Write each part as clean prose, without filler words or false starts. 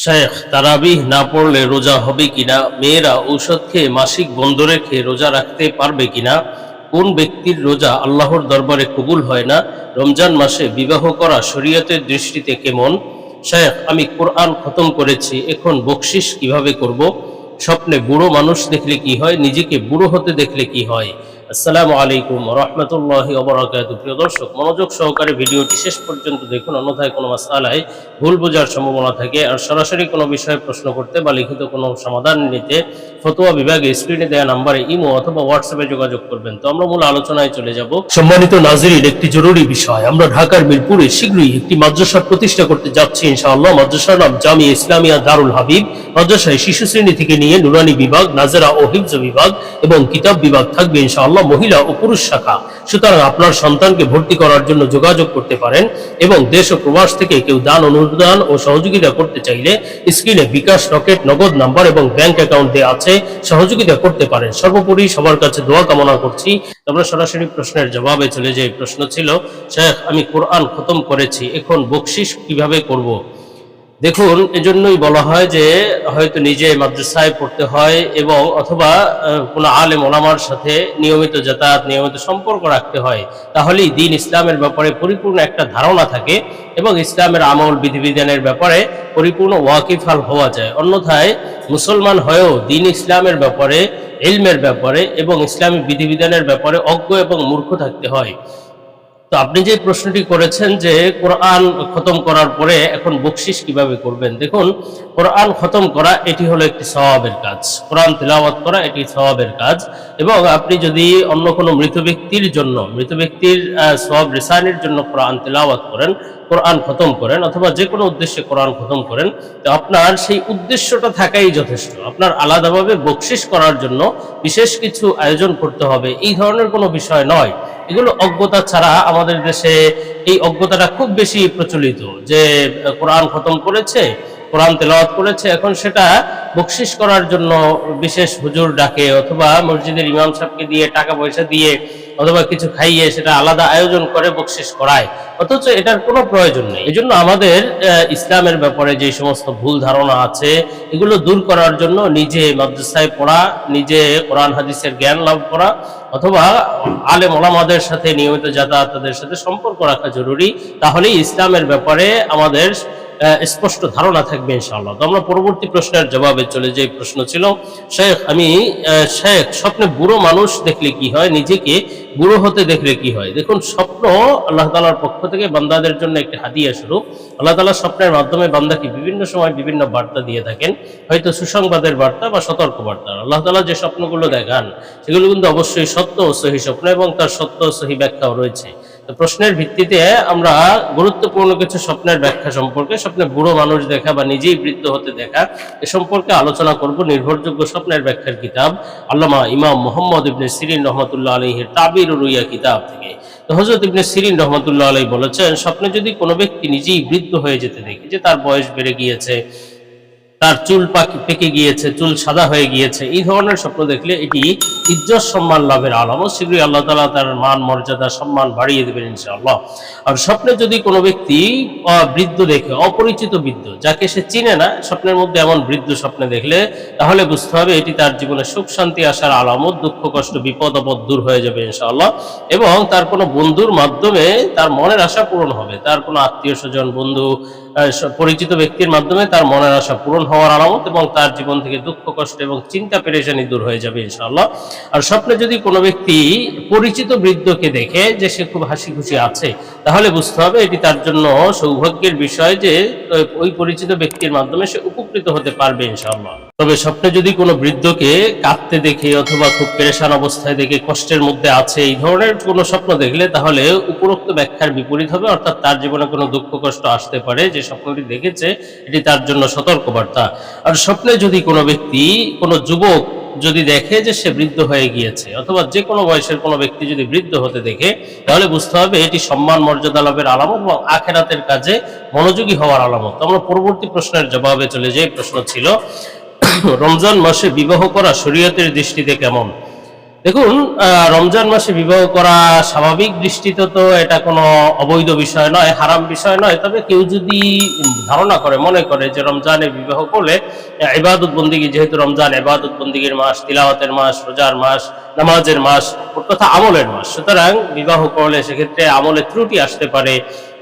শেখ, তারাবিহ না পড়লে রোজা হবে কিনা? মেয়েরা ঔষধ খেয়ে মাসিক বন্ধ রেখে রোজা রাখতে পারবে কিনা? কোন ব্যক্তির রোজা আল্লাহর দরবারে কবুল হয় না? রমজান মাসে বিবাহ করা শরীয়তের দৃষ্টিতে কেমন? শেখ, আমি কোরআন খতম করেছি, এখন বকশিস কিভাবে করব? স্বপ্নে বুড়ো মানুষ দেখলে কি হয়? নিজেকে বুড়ো হতে দেখলে কি হয়? আসসালামু আলাইকুম রহমতুল্লাহি ওয়া বারাকাতুহু। প্রিয় দর্শক, মনোযোগ সহকারে ভিডিওটি শেষ পর্যন্ত দেখুন, অন্যথায় কোনো মাসআলায় ভুল বোঝার সম্ভাবনা থাকে। আর সরাসরি কোনো বিষয়ে প্রশ্ন করতে বা লিখিত কোনো সমাধান নিতে ফতোয়া বিভাগে স্ক্রিনে দেওয়া নম্বরে ইমো অথবা হোয়াটসঅ্যাপে যোগাযোগ করবেন। তো আমরা মূল আলোচনায় চলে যাব। সম্মানিত নাজরিন, একটি জরুরি বিষয়, আমরা ঢাকার মিরপুরে শীঘ্রই একটি মাদ্রাসা প্রতিষ্ঠা করতে যাচ্ছি ইনশাআল্লাহ। মাদ্রাসার নাম জামিয়া ইসলামিয়া দারুল হাবিব। মাদ্রাসায় শিশু শ্রেণী থেকে নিয়ে নুরানি বিভাগ, নাজেরা ও হিফজ বিভাগ এবং কিতাব বিভাগ থাকবে ইনশাআল্লাহ, মহিলা ও পুরুষ শাখা। সুতরাং আপনার সন্তানকে ভর্তি করার জন্য যোগাযোগ করতে পারেন এবং দেশ ও প্রবাস থেকে কেউ দান, অনুদান ও সহযোগিতা করতে চাইলে স্ক্রিনে বিকাশ, রকেট, নগদ নাম্বার এবং ব্যাংক অ্যাকাউন্ট দেওয়া আছে, সহযোগিতা করতে পারেন। সর্বোপরি সবার কাছে দোয়া কামনা করছি। আমরা সরাসরি প্রশ্নের জবাবে চলে যাই। প্রশ্ন ছিল, শেখ, আমি কোরআন খতম করেছি, এখন বকশিস কিভাবে করব? দেখুন, এজন্যই বলা হয় যে হয়তো নিজে মাদ্রাসায় পড়তে হয় এবং অথবা কোনো আলেম ওলামার সাথে নিয়মিত যাতায়াত, নিয়মিত সম্পর্ক রাখতে হয়। তাহলেই দ্বীন ইসলামের ব্যাপারে পরিপূর্ণ একটা ধারণা থাকে এবং ইসলামের আমল বিধিবিধানের ব্যাপারে পরিপূর্ণ ওয়াকিফাল হওয়া যায়। অন্যথায় মুসলমান হয়েও দ্বীন ইসলামের ব্যাপারে, ইলমের ব্যাপারে এবং ইসলামী বিধিবিধানের ব্যাপারে অজ্ঞ এবং মূর্খ থাকতে হয়। তো আপনি যে প্রশ্নটি করেছেন যে কোরআন খতম করার পরে এখন বকশিস কিভাবে করবেন, দেখুন, কোরআন খতম করা এটি হলো একটি সওয়াবের কাজ। কোরআন তিলাওয়াত করা এটি সওয়াবের কাজ। এবং আপনি যদি অন্য কোনো মৃত ব্যক্তির জন্য, মৃত ব্যক্তির সওয়াব রিসানের জন্য কোরআন তিলাওয়াত করেন, কোরআন খতম করেন, অথবা যে কোনো উদ্দেশ্যে কোরআন খতম করেন, তো আপনার সেই উদ্দেশ্যটা থাকাই যথেষ্ট। আপনার আলাদাভাবে বকশিস করার জন্য বিশেষ কিছু আয়োজন করতে হবে এই ধরনের কোনো বিষয় নয়। এগুলো অজ্ঞতা ছাড়া আমাদের দেশে এই অজ্ঞতাটা খুব বেশি প্রচলিত যে কোরআন খতম করেছে, কোরআন তেলাওয়াত করেছে, এখন সেটা বকশিস করার জন্য বিশেষ হুজুর ডাকে অথবা মসজিদের ইমাম সাহেবকে দিয়ে টাকা পয়সা দিয়ে অথবা কিছু খাইয়ে সেটা আলাদা আয়োজন করে বকশিস করায়, অথচ এটার কোনো প্রয়োজন নেই। এজন্য আমাদের ইসলামের ব্যাপারে যে সমস্ত ভুল ধারণা আছে এগুলো দূর করার জন্য নিজে মাদ্রাসায় পড়া, নিজে কোরআন হাদিসের জ্ঞান লাভ করা অথবা আলেম ওলামাদের সাথে নিয়মিত যাতায়াত, তাদের সাথে সম্পর্ক রাখা জরুরি। তাহলেই ইসলামের ব্যাপারে আমাদের স্পষ্ট ধারণা থাকবে ইনশাআল্লাহ। তো আমরা পরবর্তী প্রশ্নের জবাবে চলে যাই। প্রশ্ন ছিল, শেখ, শেখ, স্বপ্নে বুড়ো মানুষ দেখলে কি হয়? নিজেকে বুড়ো হতে দেখলে কি হয়? দেখুন, স্বপ্ন আল্লাহ তাআলার পক্ষ থেকে বান্দাদের জন্য একটি হাদিয়া স্বরূপ। আল্লাহ তাআলা স্বপ্নের মাধ্যমে বান্দাকে বিভিন্ন সময় বিভিন্ন বার্তা দিয়ে থাকেন, হয়তো সুসংবাদের বার্তা বা সতর্ক বার্তা। আল্লাহ তাআলা যে স্বপ্নগুলো দেখান সেগুলো কিন্তু অবশ্যই সত্য ও সহি স্বপ্ন এবং তার সত্য ও সহি ব্যাখ্যাও রয়েছে। তো প্রশ্নের ভিত্তিতে আমরা গুরুত্বপূর্ণ কিছু স্বপ্নের ব্যাখ্যা সম্পর্কে, স্বপ্নে বুড়ো মানুষ দেখা বা নিজেই বৃদ্ধ হতে দেখা, এ সম্পর্কে আলোচনা করব নির্ভরযোগ্য স্বপ্নের ব্যাখ্যার কিতাব আল্লামা ইমাম মুহাম্মদ ইবনে সিরিন রহমতুল্লাহ আলাইহির তাবির রুইয়া কিতাব থেকে। তো হযরত ইবনে সিরিন রহমতুল্লাহ আলাইহি বলেছেন, স্বপ্নে যদি কোনো ব্যক্তি নিজেই বৃদ্ধ হয়ে যেতে দেখে, যে তার বয়স বেড়ে গিয়েছে, তার চুল পেকে গিয়েছে, চুল সাদা হয়ে গিয়েছে, এই ধরনের স্বপ্ন দেখলে এটি ইজ্জত সম্মান লাভের আলামত। শীঘ্রই আল্লাহ তাআলা তার মান মর্যাদা সম্মান বাড়িয়ে দেবেন ইনশাআল্লাহ। আর স্বপ্নে যদি কোনো ব্যক্তি বৃদ্ধ দেখে, অপরিচিত বৃদ্ধ যাকে সে চিনে না, স্বপ্নের মধ্যে এমন বৃদ্ধ স্বপ্নে দেখলে তাহলে বুঝতে হবে এটি তার জীবনে সুখ শান্তি আসার আলামত, দুঃখ কষ্ট বিপদ আপদ দূর হয়ে যাবে ইনশাআল্লাহ। এবং তার কোনো বন্ধুর মাধ্যমে তার মনের আশা পূরণ হবে, তার কোনো আত্মীয় স্বজন, বন্ধু, পরিচিত ব্যক্তির মাধ্যমে তার মনের আশা পূরণ হওয়ার আলামত এবং তার জীবন থেকে দুঃখ কষ্ট এবং চিন্তা পেরেশানি দূর হয়ে যাবে ইনশাআল্লাহ। আর স্বপ্নে যদি কোনো ব্যক্তি পরিচিত বৃদ্ধকে দেখে যে সে খুব হাসি খুশি আছে, তাহলে বুঝতে হবে এটি তার জন্য সৌভাগ্যের বিষয় যে ওই পরিচিত ব্যক্তির মাধ্যমে সে উপকৃত হতে পারবে ইনশাআল্লাহ। তবে স্বপ্নে যদি কোনো বৃদ্ধকে কাঁদতে দেখে অথবা খুব পেরেশান অবস্থায় দেখে, কষ্টের মধ্যে আছে, এই ধরনের কোনো স্বপ্ন দেখলে তাহলে উপরোক্ত ব্যাখ্যার বিপরীত হবে, অর্থাৎ তার জীবনে কোনো দুঃখ কষ্ট আসতে পারে, যে স্বপ্নটি দেখেছে এটি তার জন্য সতর্কবার্তা। আর স্বপ্নে যদি কোনো ব্যক্তি, কোনো যুবক যদি দেখে যে সে বৃদ্ধ হয়ে গিয়েছে, অথবা যে কোনো বয়সের কোনো ব্যক্তি যদি বৃদ্ধ হতে দেখে, তাহলে বুঝতে হবে এটি সম্মান মর্যাদা লাভের আলামত এবং আখিরাতের কাজে মনোযোগী হওয়ার আলামত। আমরা পরবর্তী প্রশ্নের জবাবে চলে যাই। প্রশ্ন ছিল, রমজান মাসে বিবাহ করা শরীয়তের দৃষ্টিতে কেমন? দেখুন, রমজান মাসে বিবাহ করা স্বাভাবিক দৃষ্টিতে তো এটা কোনো অবৈধ বিষয় নয়, হারাম বিষয় নয়। তবে কেউ যদি ধারণা করে, মনে করে যে রমজানে বিবাহ করলে ইবাদত বন্দিগি, যেহেতু রমজান ইবাদত বন্দিগির মাস, তিলাওয়াতের মাস, রোজার মাস, নামাজের মাস, ওর কথা আমলের মাস, সুতরাং বিবাহ করলে সেক্ষেত্রে আমলে ত্রুটি আসতে পারে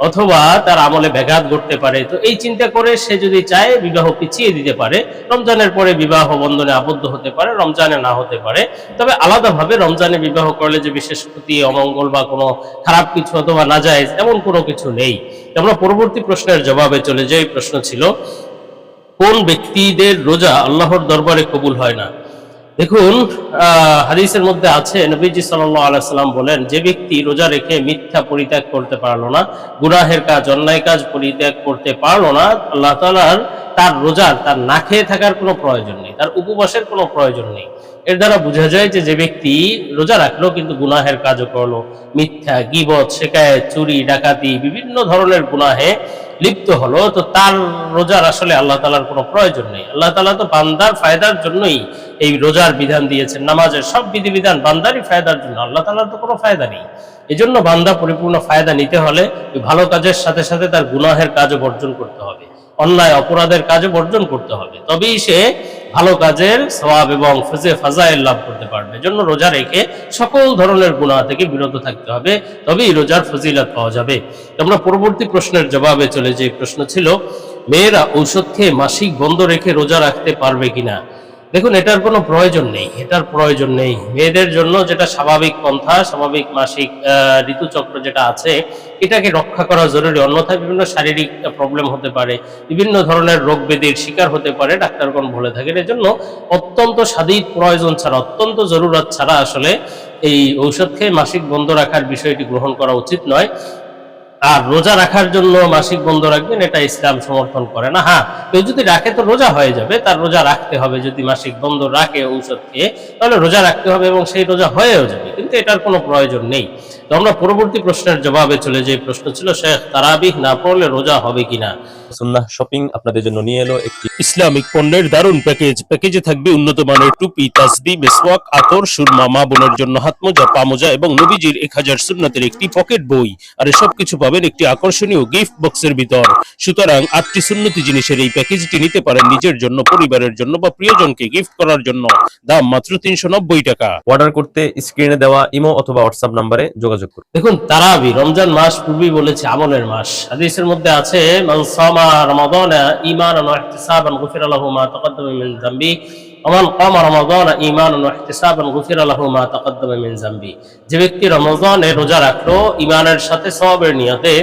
অথবা তার আমলে ব্যাঘাত ঘটতে পারে। তো এই চিন্তা করে সে যদি চায় বিবাহ পিছিয়ে দিতে পারে, রমজানের পরে বিবাহ বন্ধনে আবদ্ধ হতে পারে, রমজানে না হতে পারে। তবে আলাদাভাবে রমজানে বিবাহ করলে যে বিশেষ ক্ষতি, অমঙ্গল বা কোনো খারাপ কিছু অথবা নাজায়েজ এমন কোনো কিছু নেই। আমরা পরবর্তী প্রশ্নের জবাবে চলে যাই। প্রশ্ন ছিল, কোন ব্যক্তিদের রোজা আল্লাহর দরবারে কবুল হয় না? দেখুন, হাদিসের মধ্যে আছে, নবীজি সাল্লাল্লাহু আলাইহি সাল্লাম বলেন, যে ব্যক্তি রোজা রেখে মিথ্যা পরিত্যাগ করতে পারলো না, গুনাহের কাজ, অন্যায় কাজ পরিত্যাগ করতে পারলো না, আল্লাহ তাআলার তার রোজার, তার না খেয়ে থাকার কোনো প্রয়োজন নেই, তার উপবাসের কোনো প্রয়োজন নেই। এর দ্বারা বোঝা যায় যে ব্যক্তি রোজা রাখলো কিন্তু গুনাহের কাজও করলো, মিথ্যা, গীবত, শিকায়েত, চুরি, ডাকাতি, বিভিন্ন ধরনের গুনাহে লিপ্ত হলো, তো তার রোজার আসলে আল্লাহ তাআলার কোনো প্রয়োজন নেই। আল্লাহ তাআলা তো বান্দার ফায়দার জন্যই এই রোজার বিধান দিয়েছেন, নামাজের সব বিধিবিধান বান্দারই ফায়দার জন্য, আল্লাহ তাআলার তো কোনো ফায়দা নেই। এজন্য বান্দা পরিপূর্ণ ফায়দা নিতে হলে ভালো কাজের সাথে সাথে তার গুনাহের কাজও বর্জন করতে হবে, অন্যায় অপরাধের কাজও বর্জন করতে হবে, তবেই সে ভালো কাজের সওয়াব এবং ফাজাইল লাভ করতে পারবে। এজন্য রোজা রেখে সকল ধরনের গুনাহ থেকে বিরত থাকতে হবে, তবেই রোজার ফজিলত পাওয়া যাবে। আমরা পরবর্তী প্রশ্নের জবাবে চলে যাই। প্রশ্ন ছিল, মেয়েরা ঔষধ খেয়ে মাসিক বন্ধ রেখে রোজা রাখতে পারবে কিনা? দেখুন, এটার কোনো প্রয়োজন নেই, এটার প্রয়োজন নেই। মেয়েদের জন্য যেটা স্বাভাবিক পন্থা, স্বাভাবিক মাসিক ঋতুচক্র যেটা আছে, এটাকে রক্ষা করা জরুরি। অন্যথায় বিভিন্ন শারীরিক প্রবলেম হতে পারে, বিভিন্ন ধরনের রোগ ব্যাধির শিকার হতে পারে, ডাক্তারগণ বলে থাকেন। এজন্য অত্যন্ত সাদিদ প্রয়োজন ছাড়া, অত্যন্ত জরুরত ছাড়া আসলে এই ঔষধ খেয়ে মাসিক বন্ধ রাখার বিষয়টি গ্রহণ করা উচিত নয়। আর রোজা রাখার জন্য মাসিক বন্ধ রাখবেন, এটা ইসলাম সমর্থন করে না। হ্যাঁ, কেউ যদি রাখে তো রোজা হয়ে যাবে, তার রোজা রাখতে হবে। যদি মাসিক বন্ধ রাখে ঔষধ খেয়ে, তাহলে রোজা রাখতে হবে এবং সেই রোজা হয়েও যাবে, কিন্তু এটার কোনো প্রয়োজন নেই। তো আমরা পরবর্তী প্রশ্নের জবাবে চলে যাই। প্রশ্ন ছিল, শেখ, তারাবিহ না পড়লে রোজা হবে কিনা? সুন্নাহ শপিং আপনাদের জন্য নিয়ে এলো একটি ইসলামিক পণ্যের দারুণ প্যাকেজ। প্যাকেজে থাকবে উন্নত মানের টুপি, তাসবিহ, মেসওয়াক, আতর, সুরমা, মা বোনের জন্য হাতমোজা, পামোজা এবং নবীজির 1000 সুন্নাতের একটি পকেট বই। আর এসব কিছু পাবেন একটি আকর্ষণীয় গিফট বক্সের ভিতর। সুতরাং 8টি সুন্নতি জিনিসের এই প্যাকেজটি নিতে পারেন নিজের জন্য, পরিবারের জন্য বা প্রিয়জনকে গিফট করার জন্য। দাম মাত্র 390 টাকা। অর্ডার করতে স্ক্রিনে দেওয়া ইমো অথবা হোয়াটসঅ্যাপ নম্বরে যোগাযোগ করুন। দেখুন, তারাবি, রমজান মাস পূর্বেই বলেছে আমলের মাস। হাদিসের মধ্যে আছে, মান সামা রমাদানা ঈমানান ওয়া ইহতিসাবান গুফিরা লাহু মা তাকাদ্দামা মিন যামবি ওয়া মান কামা রমাদানা ঈমানান ওয়া ইহতিসাবান গুফিরা লাহু মা তাকাদ্দামা মিন যামবি। যে ব্যক্তি রমজানে রোজা রাখলো ঈমানের সাথে সওয়াবের নিয়তে,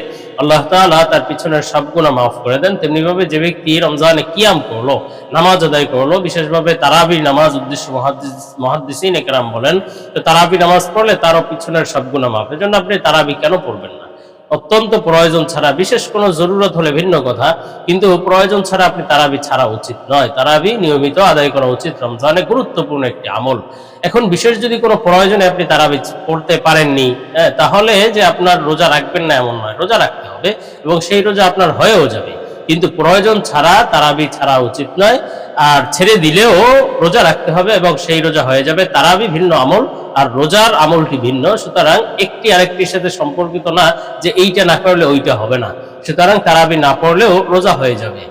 আল্লাহ তাআলা তার পিছনের সব গুনাহ মাফ করে দেন। তেমনি ভাবে যে ব্যক্তি রমজানে কিয়াম করলো, নামাজ আদায় করলো, বিশেষভাবে তারাবি নামাজ উদ্দেশ্য মুহাদ্দিসিন একরাম বলেন, তো তারাবি নামাজ পড়লে তারও পিছনের সব গুনাহ মাফ। এজন্য আপনি তারাবি কেন পড়বেন না? অত্যন্ত প্রয়োজন ছাড়া, বিশেষ কোনো জরুরত হলে ভিন্ন কথা, কিন্তু প্রয়োজন ছাড়া আপনি তারাবি ছাড়া উচিত নয়। তারাবি নিয়মিত আদায় করা উচিত, রমজানে গুরুত্বপূর্ণ একটি আমল। এখন বিশেষ যদি কোনো প্রয়োজনে আপনি তারাবি পড়তে পারেননি, তাহলে যে আপনার রোজা রাখবেন না এমন নয়, রোজা রাখতে হবে এবং সেই রোজা আপনার হয়েও যাবে, কিন্তু প্রয়োজন ছাড়া তারাবি ছাড়া উচিত নয়। আর ছেড়ে দিলেও রোজা রাখতে হবে এবং সেই রোজা হয়ে যাবে। তারাবি ভিন্ন আমল আর রোজার আমলটি ভিন্ন, সুতরাং একটি আরেকটির সাথে সম্পর্কিত না যে এইটা না করলে ওইটা হবে না। সুতরাং তারাবি না পড়লেও রোজা হয়ে যাবে।